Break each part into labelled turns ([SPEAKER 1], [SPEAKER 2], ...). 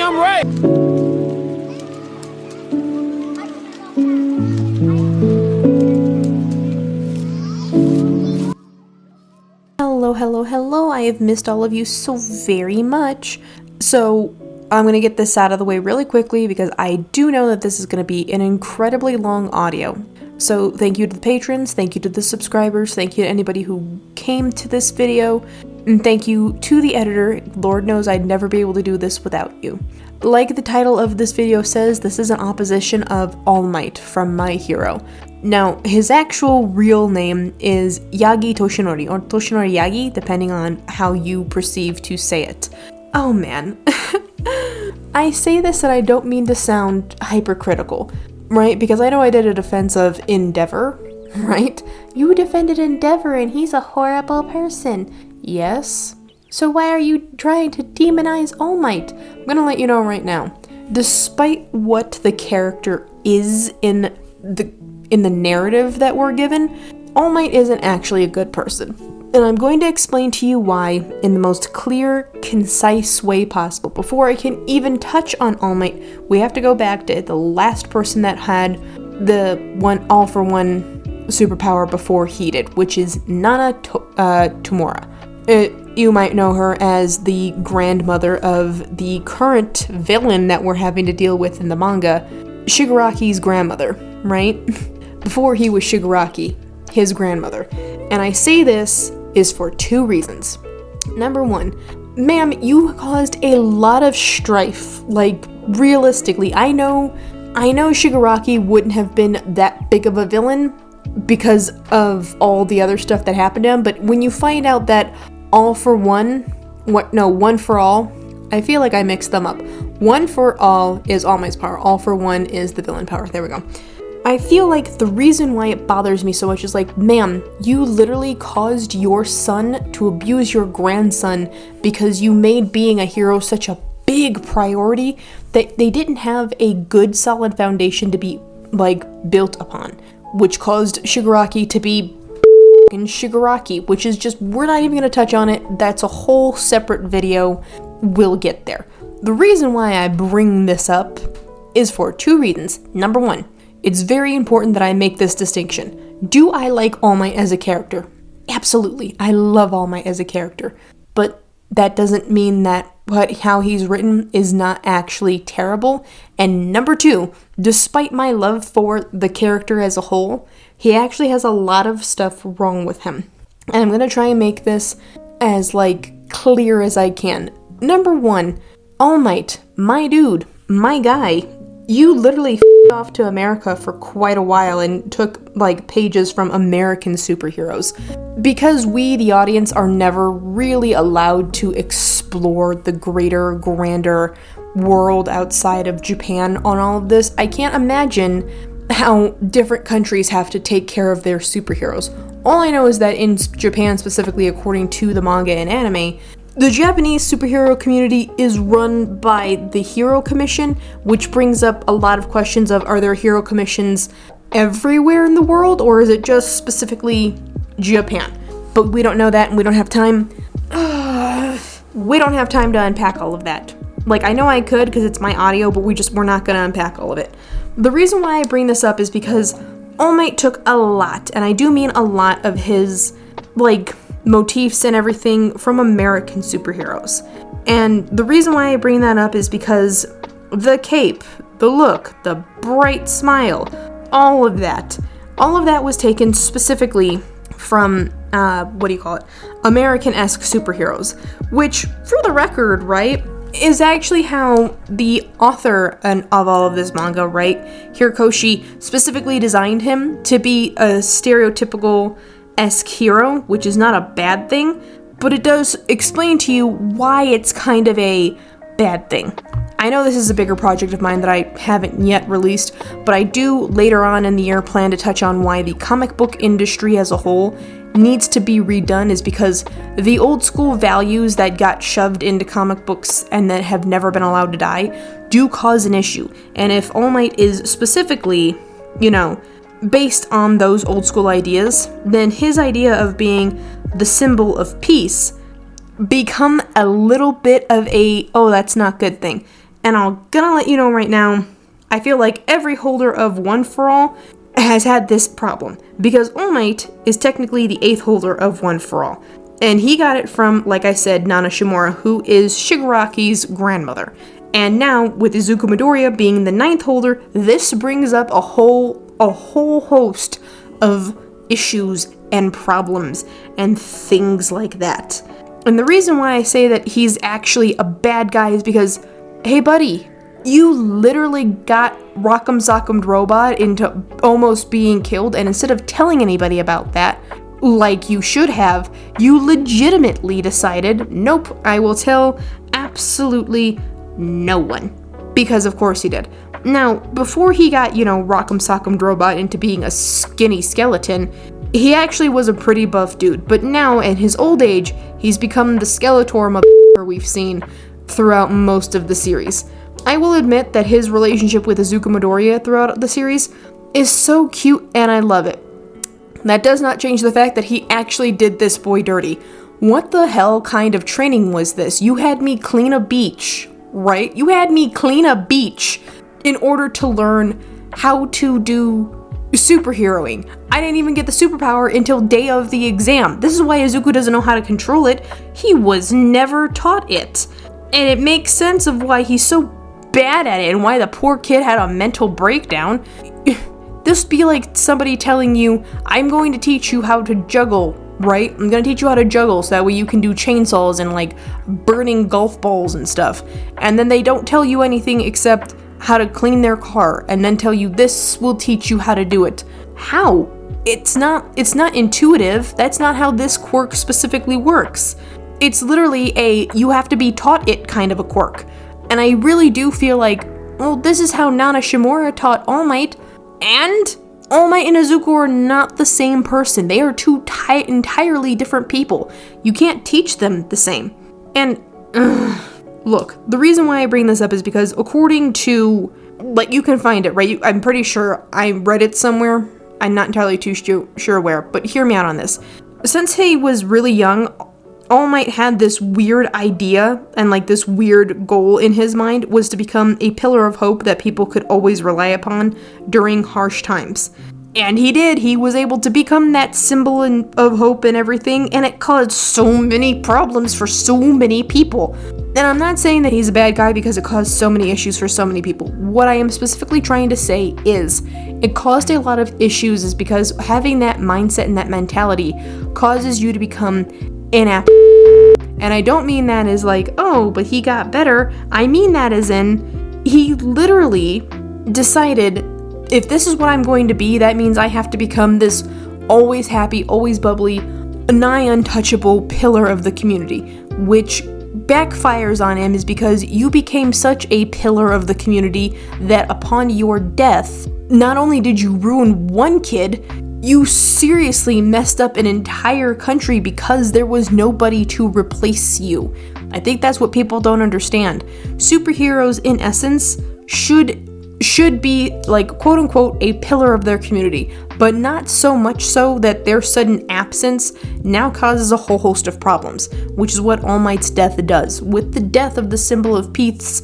[SPEAKER 1] damn right.
[SPEAKER 2] Hello. I have missed all of you so very much. So I'm going to get this out of the way really quickly because I do know that this is going to be an incredibly long audio. So thank you to the patrons, thank you to the subscribers, thank you to anybody who came to this video, and thank you to the editor. Lord knows I'd never be able to do this without you. Like the title of this video says, this is an opposition of All Might from My Hero. Now, his actual real name is Yagi Toshinori, or Toshinori Yagi, depending on how you perceive to say it. Oh man. I say this and I don't mean to sound hypercritical, right? Because I know I did a defense of Endeavor, right? You defended Endeavor and he's a horrible person. Yes? So why are you trying to demonize All Might? I'm gonna let you know right now. Despite what the character is in the narrative that we're given, All Might isn't actually a good person. And I'm going to explain to you why in the most clear, concise way possible. Before I can even touch on All Might, we have to go back to the last person that had the all-for-one superpower before he did, which is Nana Tomura. You might know her as the grandmother of the current villain that we're having to deal with in the manga, Shigaraki's grandmother, right? Before he was Shigaraki, his grandmother. And I say this is for two reasons. Number one, ma'am, you caused a lot of strife. Like, realistically, I know Shigaraki wouldn't have been that big of a villain because of all the other stuff that happened to him, but when you find out that One for All, I feel like I mixed them up. One for All is All Might's power, All for One is the villain power. There we go. I feel like the reason why it bothers me so much is like, ma'am, you literally caused your son to abuse your grandson because you made being a hero such a big priority that they didn't have a good solid foundation to be, like, built upon, which caused Shigaraki to be Shigaraki, which is just, we're not even going to touch on it. That's a whole separate video. We'll get there. The reason why I bring this up is for two reasons. Number one, it's very important that I make this distinction. Do I like All Might as a character? Absolutely. I love All Might as a character. But that doesn't mean that how he's written is not actually terrible. And number two, despite my love for the character as a whole, he actually has a lot of stuff wrong with him. And I'm going to try and make this as, like, clear as I can. Number one, All Might, my dude, my guy, you literally off to America for quite a while and took, like, pages from American superheroes. Because we, the audience, are never really allowed to explore the greater, grander world outside of Japan on all of this, I can't imagine how different countries have to take care of their superheroes. All I know is that in Japan, specifically according to the manga and anime, the Japanese superhero community is run by the Hero Commission, which brings up a lot of questions of, are there hero commissions everywhere in the world, or is it just specifically Japan? But we don't know that, and we don't have time. We don't have time to unpack all of that. Like, I know I could because it's my audio, but we're not going to unpack all of it. The reason why I bring this up is because All Might took a lot, and I do mean a lot, of his, like, motifs and everything from American superheroes. And the reason why I bring that up is because the cape, the look, the bright smile, all of that was taken specifically from, American-esque superheroes, which, for the record, right, is actually how the author of all of this manga, right, Hirikoshi, specifically designed him to be a stereotypical-esque hero, which is not a bad thing, but it does explain to you why it's kind of a bad thing. I know this is a bigger project of mine that I haven't yet released, but I do later on in the year plan to touch on why the comic book industry as a whole needs to be redone, is because the old school values that got shoved into comic books and that have never been allowed to die do cause an issue. And if All Might is specifically, based on those old school ideas, then his idea of being the symbol of peace become a little bit of a, oh, that's not good thing. And I'm gonna let you know right now, I feel like every holder of One For All has had this problem, because All Might is technically the 8th holder of One For All. And he got it from, like I said, Nana Shimura, who is Shigaraki's grandmother. And now, with Izuku Midoriya being the 9th holder, this brings up a whole host of issues and problems and things like that. And the reason why I say that he's actually a bad guy is because, hey buddy, you literally got Rock'em Sock'em Robot into almost being killed, and instead of telling anybody about that, like you should have, you legitimately decided, nope, I will tell absolutely no one. Because of course he did. Now, before he got, Rock'em Sock'em Robot into being a skinny skeleton, he actually was a pretty buff dude, but now, in his old age, he's become the Skeletor motherfucker we've seen throughout most of the series. I will admit that his relationship with Izuku Midoriya throughout the series is so cute, and I love it. That does not change the fact that he actually did this boy dirty. What the hell kind of training was this? You had me clean a beach, right? You had me clean a beach in order to learn how to do superheroing. I didn't even get the superpower until day of the exam. This is why Izuku doesn't know how to control it. He was never taught it. And it makes sense of why he's so bad at it and why the poor kid had a mental breakdown. This would be like somebody telling you, I'm going to teach you how to juggle, right? I'm going to teach you how to juggle so that way you can do chainsaws and like burning golf balls and stuff. And then they don't tell you anything except how to clean their car and then tell you this will teach you how to do it. How? It's not intuitive. That's not how this quirk specifically works. It's literally you have to be taught it kind of a quirk. And I really do feel like, well, this is how Nana Shimura taught All Might. And All Might and Izuku are not the same person. They are two entirely different people. You can't teach them the same. And, look, the reason why I bring this up is because according to, like, you can find it, right? I'm pretty sure I read it somewhere. I'm not entirely too sure where, but hear me out on this. Since he was really young, All Might had this weird idea and like this weird goal in his mind was to become a pillar of hope that people could always rely upon during harsh times. And he did. He was able to become that symbol of hope and everything, and it caused so many problems for so many people. And I'm not saying that he's a bad guy because it caused so many issues for so many people. What I am specifically trying to say is it caused a lot of issues is because having that mindset and that mentality causes you to become inapt. And I don't mean that as like, oh, but he got better. I mean that as in he literally decided, if this is what I'm going to be, that means I have to become this always happy, always bubbly, nigh untouchable pillar of the community, which backfires on him is because you became such a pillar of the community that upon your death, not only did you ruin one kid, you seriously messed up an entire country because there was nobody to replace you. I think that's what people don't understand. Superheroes, in essence, should be, like, quote-unquote, a pillar of their community, but not so much so that their sudden absence now causes a whole host of problems, which is what All Might's death does. With the death of the symbol of peace,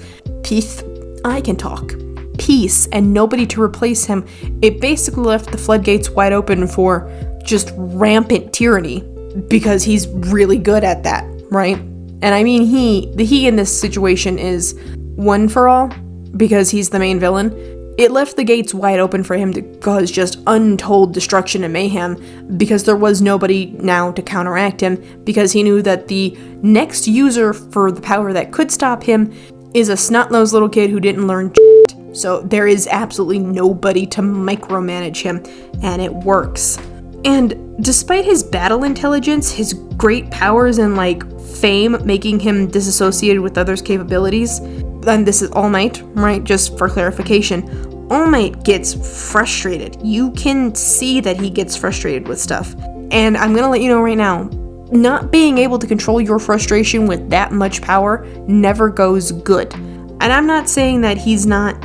[SPEAKER 2] and nobody to replace him, it basically left the floodgates wide open for just rampant tyranny, because he's really good at that, right? And I mean, he in this situation is One For All, because he's the main villain. It left the gates wide open for him to cause just untold destruction and mayhem, because there was nobody now to counteract him, because he knew that the next user for the power that could stop him is a snot-nosed little kid who didn't learn shit. So there is absolutely nobody to micromanage him, and it works. And despite his battle intelligence, his great powers, and like fame making him disassociated with others' capabilities, and this is All Might, right? Just for clarification, All Might gets frustrated. You can see that he gets frustrated with stuff. And I'm gonna let you know right now, not being able to control your frustration with that much power never goes good. And I'm not saying that he's not,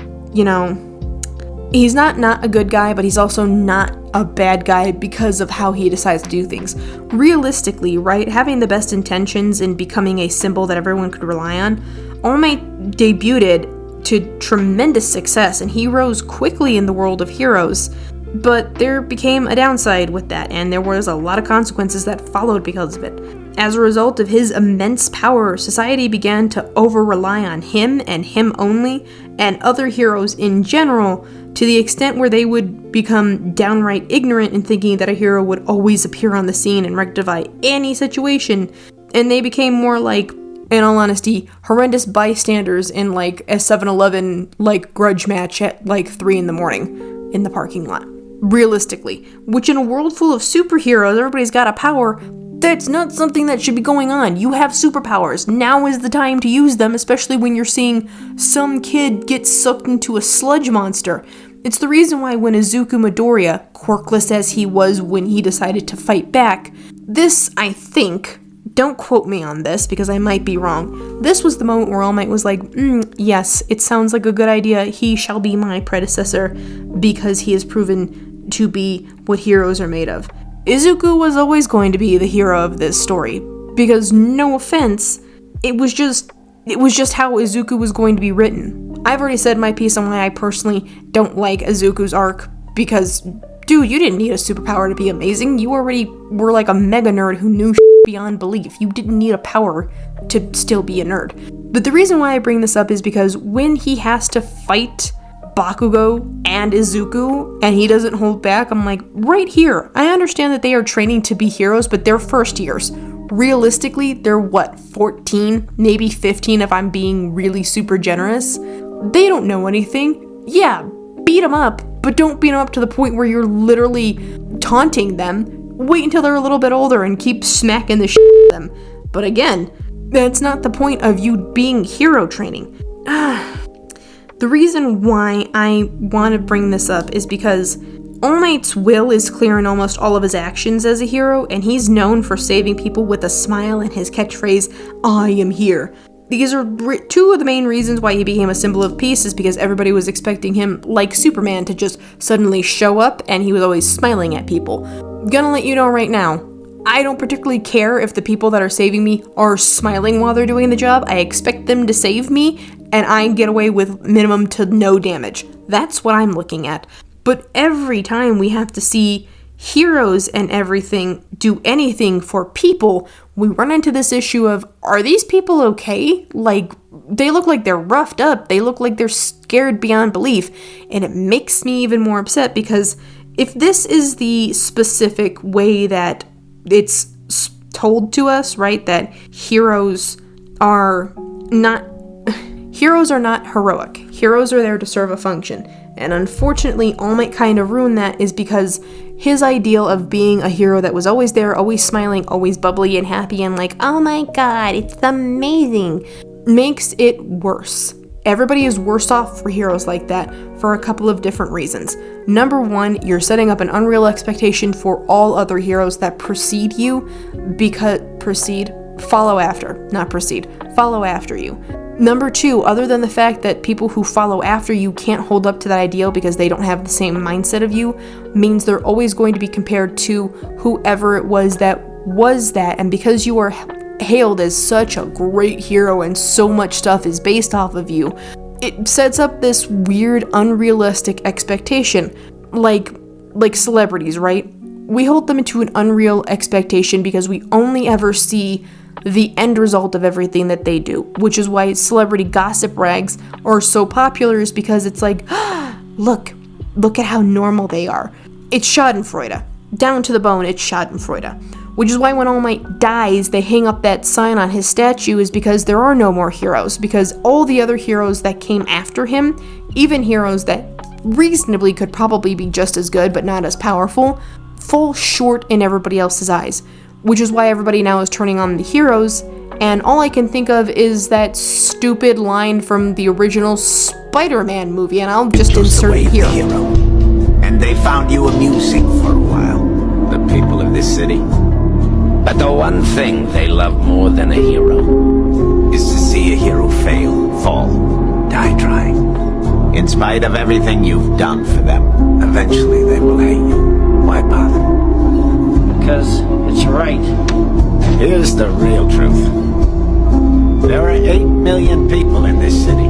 [SPEAKER 2] he's not a good guy, but he's also not a bad guy because of how he decides to do things. Realistically, right, having the best intentions and becoming a symbol that everyone could rely on, All Might debuted to tremendous success, and he rose quickly in the world of heroes. But there became a downside with that, and there was a lot of consequences that followed because of it. As a result of his immense power, society began to over-rely on him and him only, and other heroes in general, to the extent where they would become downright ignorant in thinking that a hero would always appear on the scene and rectify any situation, and they became more like, in all honesty, horrendous bystanders in like a 7-Eleven like grudge match at like 3 in the morning in the parking lot. Realistically, which in a world full of superheroes, everybody's got a power, that's not something that should be going on. You have superpowers. Now is the time to use them, especially when you're seeing some kid get sucked into a sludge monster. It's the reason why when Izuku Midoriya, quirkless as he was when he decided to fight back, this, I think, don't quote me on this because I might be wrong, this was the moment where All Might was like, yes, it sounds like a good idea. He shall be my predecessor because he has proven to be what heroes are made of. Izuku was always going to be the hero of this story because, no offense, it was just how Izuku was going to be written. I've already said my piece on why I personally don't like Izuku's arc because, dude, you didn't need a superpower to be amazing. You already were like a mega nerd who knew beyond belief. You didn't need a power to still be a nerd. But the reason why I bring this up is because when he has to fight Bakugo and Izuku, and he doesn't hold back, I'm like, right here, I understand that they are training to be heroes, but they're first years. Realistically, they're 14, maybe 15 if I'm being really super generous. They don't know anything. Yeah, beat them up, but don't beat them up to the point where you're literally taunting them. Wait until they're a little bit older and keep smacking the shit out of them. But again, that's not the point of you being hero training. The reason why I want to bring this up is because All Might's will is clear in almost all of his actions as a hero, and he's known for saving people with a smile and his catchphrase, "I am here." These are two of the main reasons why he became a symbol of peace, is because everybody was expecting him, like Superman, to just suddenly show up, and he was always smiling at people. Gonna let you know right now, I don't particularly care if the people that are saving me are smiling while they're doing the job. I expect them to save me, and I get away with minimum to no damage. That's what I'm looking at. But every time we have to see heroes and everything do anything for people, we run into this issue of, are these people okay? Like, they look like they're roughed up. They look like they're scared beyond belief. And it makes me even more upset because if this is the specific way that it's told to us, right, that heroes are not heroic. Heroes are there to serve a function. And unfortunately, All Might kind of ruined that, is because his ideal of being a hero that was always there, always smiling, always bubbly and happy and like, oh my god, it's amazing, makes it worse. Everybody is worse off for heroes like that for a couple of different reasons. Number one, you're setting up an unreal expectation for all other heroes that precede you, follow after you. Number two, other than the fact that people who follow after you can't hold up to that ideal because they don't have the same mindset of you, means they're always going to be compared to whoever it was that, and because you are hailed as such a great hero and so much stuff is based off of you, it sets up this weird, unrealistic expectation. Like celebrities, right? We hold them into an unreal expectation because we only ever see the end result of everything that they do, which is why celebrity gossip rags are so popular, is because it's like, look at how normal they are. It's schadenfreude. Down to the bone, it's schadenfreude. Which is why when All Might dies, they hang up that sign on his statue, is because there are no more heroes, because all the other heroes that came after him, even heroes that reasonably could probably be just as good but not as powerful, fall short in everybody else's eyes. Which is why everybody now is turning on the heroes, and all I can think of is that stupid line from the original Spider-Man movie, and I'll just insert it here.
[SPEAKER 1] Hero. And they found you amusing for a while, the people of this city. But the one thing they love more than a hero is to see a hero fail, fall, die trying. In spite of everything you've done for them, eventually they will hate you. Why bother?
[SPEAKER 3] Because it's right.
[SPEAKER 1] Here's the real truth. There are 8 million people in this city.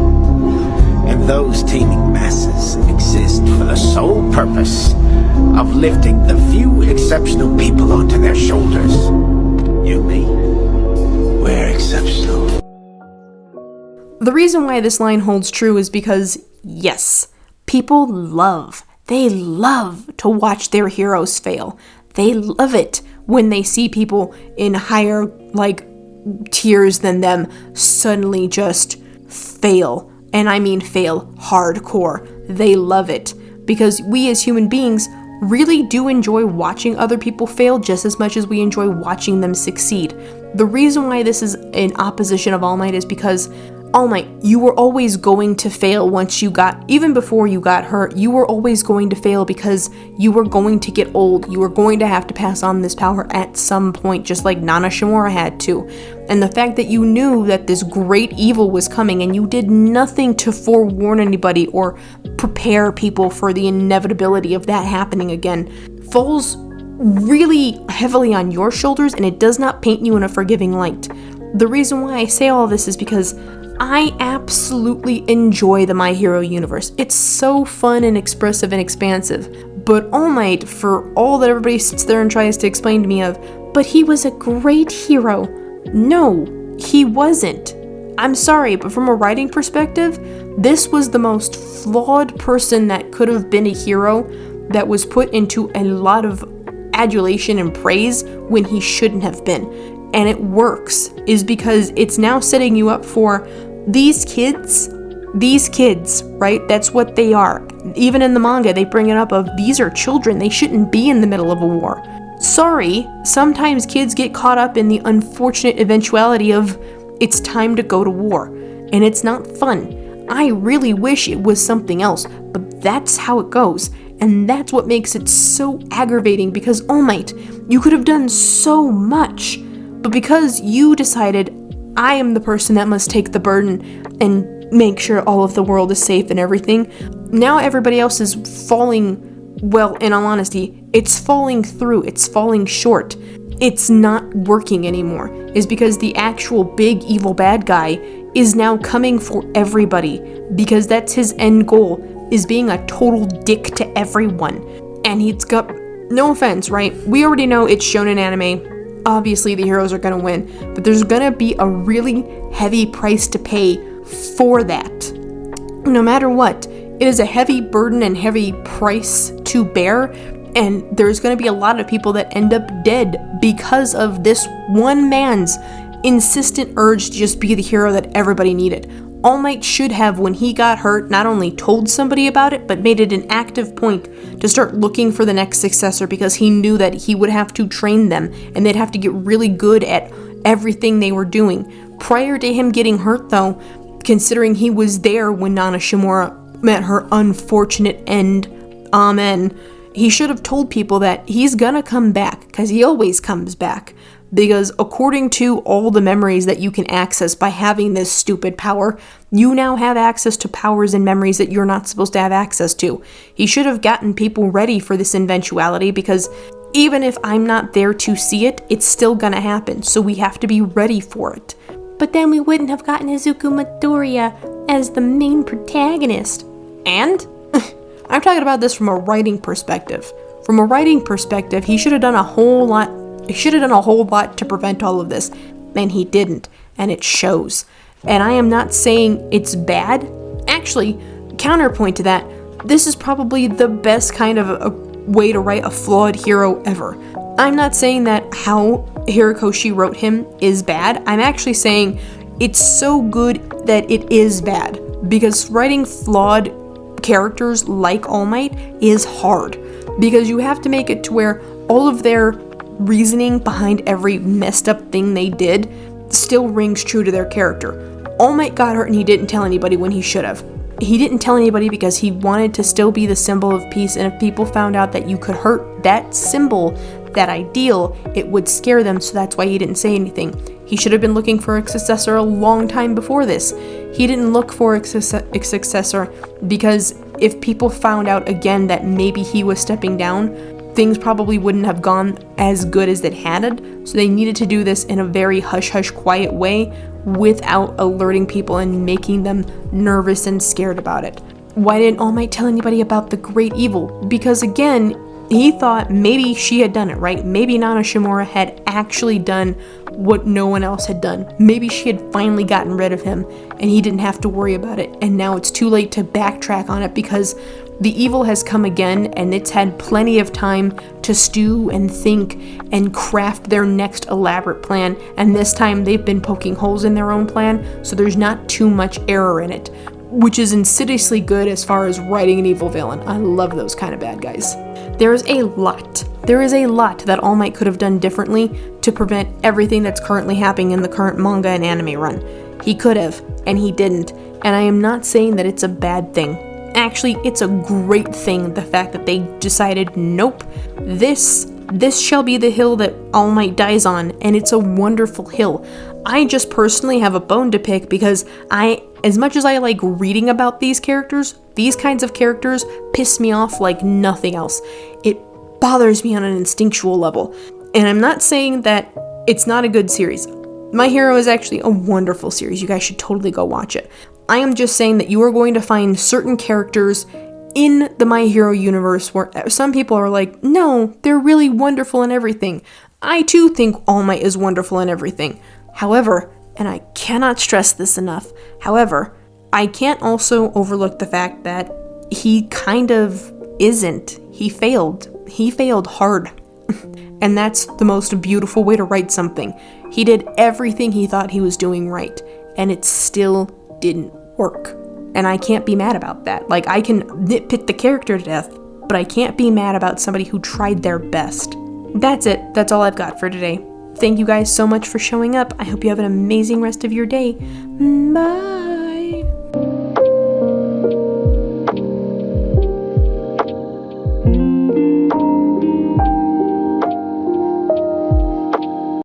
[SPEAKER 1] And lifting the few exceptional people onto their shoulders. You, me, we're exceptional.
[SPEAKER 2] The reason why this line holds true is because, yes, people they love to watch their heroes fail. They love it when they see people in higher, tiers than them suddenly just fail. And I mean fail hardcore. They love it. Because we as human beings really do enjoy watching other people fail just as much as we enjoy watching them succeed. The reason why this is in opposition of All Might is because All Might, you were always going to fail even before you got hurt, you were always going to fail because you were going to get old. You were going to have to pass on this power at some point, just like Nana Shimura had to. And the fact that you knew that this great evil was coming and you did nothing to forewarn anybody or prepare people for the inevitability of that happening again falls really heavily on your shoulders, and it does not paint you in a forgiving light. The reason why I say all this is because I absolutely enjoy the My Hero universe. It's so fun and expressive and expansive. But All Might, for all that everybody sits there and tries to explain to me but he was a great hero. No, he wasn't. I'm sorry, but from a writing perspective, this was the most flawed person that could have been a hero that was put into a lot of adulation and praise when he shouldn't have been. And it works, is because it's now setting you up for these kids, right? That's what they are. Even in the manga, they bring it up of these are children. They shouldn't be in the middle of a war. Sorry, sometimes kids get caught up in the unfortunate eventuality of it's time to go to war. And it's not fun. I really wish it was something else, but that's how it goes. And that's what makes it so aggravating because All Might, you could have done so much. But because you decided, I am the person that must take the burden and make sure all of the world is safe and everything, now everybody else is falling, well, in all honesty, it's falling through, it's falling short. It's not working anymore, is because the actual big evil bad guy is now coming for everybody, because that's his end goal, is being a total dick to everyone. And he's got, no offense, right? We already know it's shonen anime. Obviously the heroes are gonna win, but there's gonna be a really heavy price to pay for that. No matter what, it is a heavy burden and heavy price to bear, and there's gonna be a lot of people that end up dead because of this one man's insistent urge to just be the hero that everybody needed. All Might should have, when he got hurt, not only told somebody about it, but made it an active point to start looking for the next successor, because he knew that he would have to train them and they'd have to get really good at everything they were doing. Prior to him getting hurt though, considering he was there when Nana Shimura met her unfortunate end, amen, he should have told people that he's gonna come back, because he always comes back. Because according to all the memories that you can access by having this stupid power, you now have access to powers and memories that you're not supposed to have access to. He should have gotten people ready for this eventuality, because even if I'm not there to see it, it's still gonna happen, so we have to be ready for it. But then we wouldn't have gotten Izuku Midoriya as the main protagonist. And? I'm talking about this from a writing perspective. From a writing perspective, he should have done a whole lot to prevent all of this, and he didn't, and it shows. And I am not saying it's bad. Actually, counterpoint to that, this is probably the best kind of a way to write a flawed hero ever. I'm not saying that how Horikoshi wrote him is bad. I'm actually saying it's so good that it is bad, because writing flawed characters like All Might is hard, because you have to make it to where all of their reasoning behind every messed up thing they did still rings true to their character. All Might got hurt and he didn't tell anybody when he should have. He didn't tell anybody because he wanted to still be the symbol of peace, and if people found out that you could hurt that symbol, that ideal, it would scare them, so that's why he didn't say anything. He should have been looking for a successor a long time before this. He didn't look for a successor because if people found out again that maybe he was stepping down, things probably wouldn't have gone as good as it had, so they needed to do this in a very hush-hush quiet way without alerting people and making them nervous and scared about it. Why didn't All Might tell anybody about the great evil? Because again, He thought maybe she had done it, right? Maybe Nana Shimura had actually done what no one else had done. Maybe she had finally gotten rid of him and he didn't have to worry about it. And now it's too late to backtrack on it because the evil has come again and it's had plenty of time to stew and think and craft their next elaborate plan. And this time they've been poking holes in their own plan, so there's not too much error in it, which is insidiously good as far as writing an evil villain. I love those kind of bad guys. There is a lot that All Might could have done differently to prevent everything that's currently happening in the current manga and anime run. He could have, and he didn't. And I am not saying that it's a bad thing. Actually, it's a great thing, the fact that they decided, nope, this shall be the hill that All Might dies on, and it's a wonderful hill. I just personally have a bone to pick because as much as I like reading about these characters, these kinds of characters piss me off like nothing else. It bothers me on an instinctual level. And I'm not saying that it's not a good series. My Hero is actually a wonderful series. You guys should totally go watch it. I am just saying that you are going to find certain characters in the My Hero universe where some people are like, no, they're really wonderful and everything. I too think All Might is wonderful and everything. However, and I cannot stress this enough, however, I can't also overlook the fact that he kind of isn't. He failed. He failed hard. And that's the most beautiful way to write something. He did everything he thought he was doing right, and it still didn't work. And I can't be mad about that. Like, I can nitpick the character to death, but I can't be mad about somebody who tried their best. That's it. That's all I've got for today. Thank you guys so much for showing up. I hope you have an amazing rest of your day. Bye!